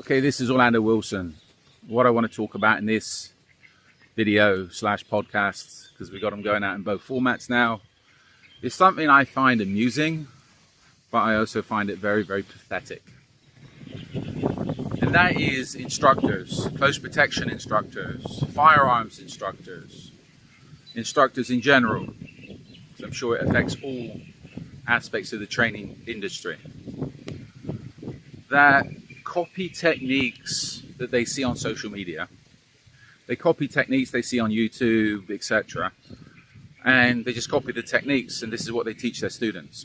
Okay, this is Orlando Wilson. What I want to talk about in this video slash podcast, because we got them going out in both formats now, is something I find amusing, but I also find it very, very pathetic. And that is instructors, close protection instructors, firearms instructors, instructors in general. So I'm sure it affects all aspects of the training industry. That copy techniques that they see on social media. They copy techniques they see on YouTube, etc. And they just copy the techniques, and this is what they teach their students.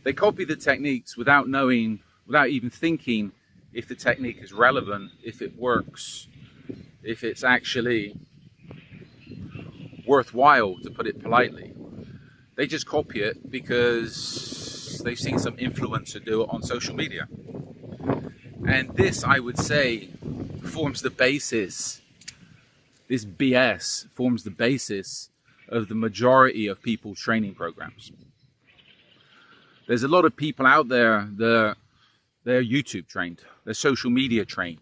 They copy the techniques without knowing, without even thinking if the technique is relevant, if it works, if it's actually worthwhile, to put it politely. They just copy it because they've seen some influencer do it on social media. And this, I would say, forms the basis, this BS forms the basis of the majority of people's training programs. There's a lot of people out there that they're YouTube trained, they're social media trained.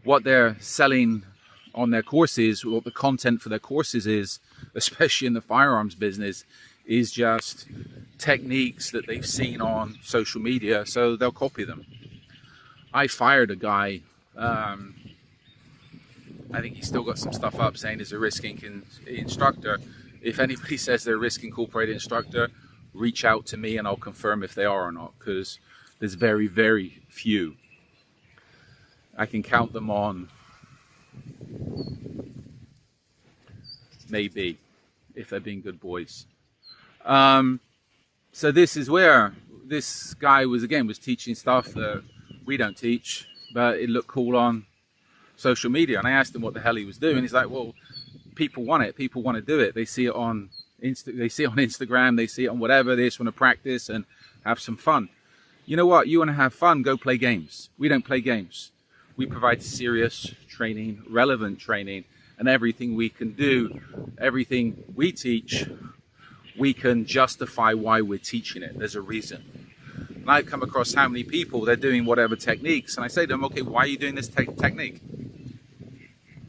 What they're selling on their courses, what the content for their courses is, especially in the firearms business, is just techniques that they've seen on social media, so they'll copy them. I fired a guy, I think he's still got some stuff up saying he's a risk instructor. If anybody says they're a risk incorporated instructor, reach out to me and I'll confirm if they are or not, because there's very, very few. I can count them on maybe, if they're being good boys. So this is where this guy was teaching stuff that we don't teach, but it looked cool on social media. And I asked him what the hell he was doing. He's like, well, people want it. People want to do it. They see it on Instagram. They see it on whatever. They just want to practice and have some fun. You know what? You want to have fun? Go play games. We don't play games. We provide serious training, relevant training, and everything we can do, everything we teach, we can justify why we're teaching it. There's a reason. And I've come across how many people, they're doing whatever techniques, and I say to them, okay, why are you doing this technique?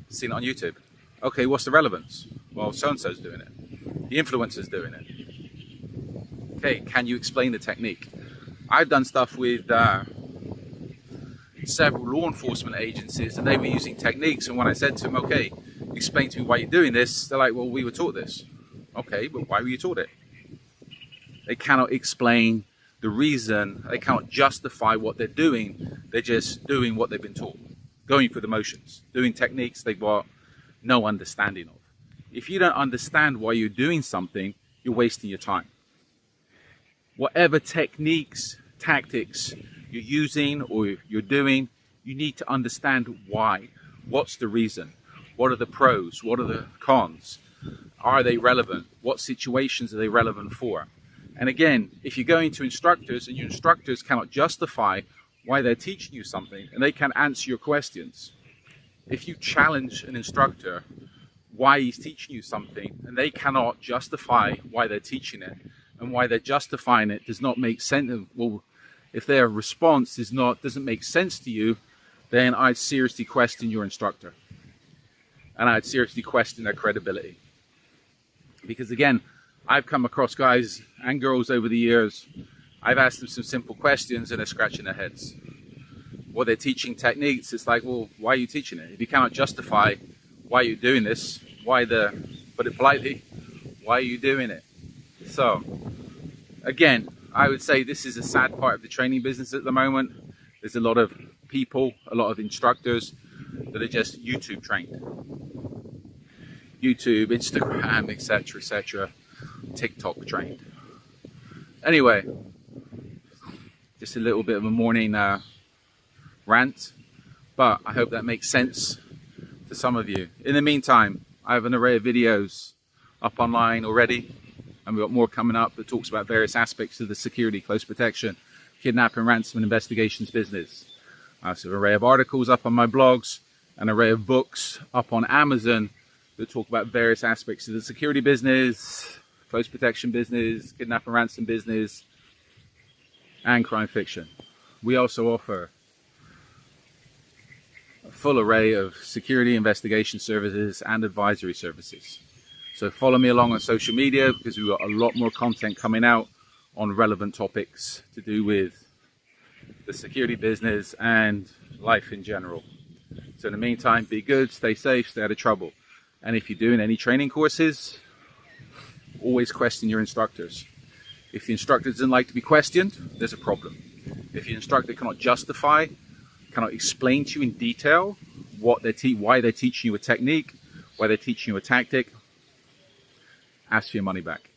Seen it on YouTube. Okay, what's the relevance? Well, so-and-so's doing it. The influencer's doing it. Okay, can you explain the technique? I've done stuff with several law enforcement agencies, and they were using techniques, and when I said to them, okay, explain to me why you're doing this, they're like, well, we were taught this. Okay, but why were you taught it? They cannot explain the reason, they cannot justify what they're doing. They're just doing what they've been taught, going through the motions, doing techniques they've got no understanding of. If you don't understand why you're doing something, you're wasting your time. Whatever techniques, tactics you're using or you're doing, you need to understand why. What's the reason? What are the pros? What are the cons? Are they relevant? What situations are they relevant for? And again, if you're going to instructors and your instructors cannot justify why they're teaching you something and they can't answer your questions, if you challenge an instructor why he's teaching you something and they cannot justify why they're teaching it, and why they're justifying it does not make sense, well, if their response doesn't make sense to you, then I'd seriously question your instructor. And I'd seriously question their credibility. Because again, I've come across guys and girls over the years, I've asked them some simple questions and they're scratching their heads. Well, they're teaching techniques. It's like, well, why are you teaching it? If you cannot justify why you're doing this, put it politely, why are you doing it? So, again, I would say this is a sad part of the training business at the moment. There's a lot of people, a lot of instructors that are just YouTube trained. YouTube, Instagram, etc., TikTok trained. Anyway, just a little bit of a morning rant, but I hope that makes sense to some of you. In the meantime, I have an array of videos up online already, and we've got more coming up that talks about various aspects of the security, close protection, kidnapping, ransom, and investigations business. I also have an array of articles up on my blogs, an array of books up on Amazon that talk about various aspects of the security business, close protection business, kidnap and ransom business, and crime fiction. We also offer a full array of security investigation services and advisory services. So follow me along on social media, because we've got a lot more content coming out on relevant topics to do with the security business and life in general. So in the meantime, be good, stay safe, stay out of trouble. And if you're doing any training courses, always question your instructors. If the instructor doesn't like to be questioned, there's a problem. If your instructor cannot justify, cannot explain to you in detail why they're teaching you a technique, why they're teaching you a tactic, ask for your money back.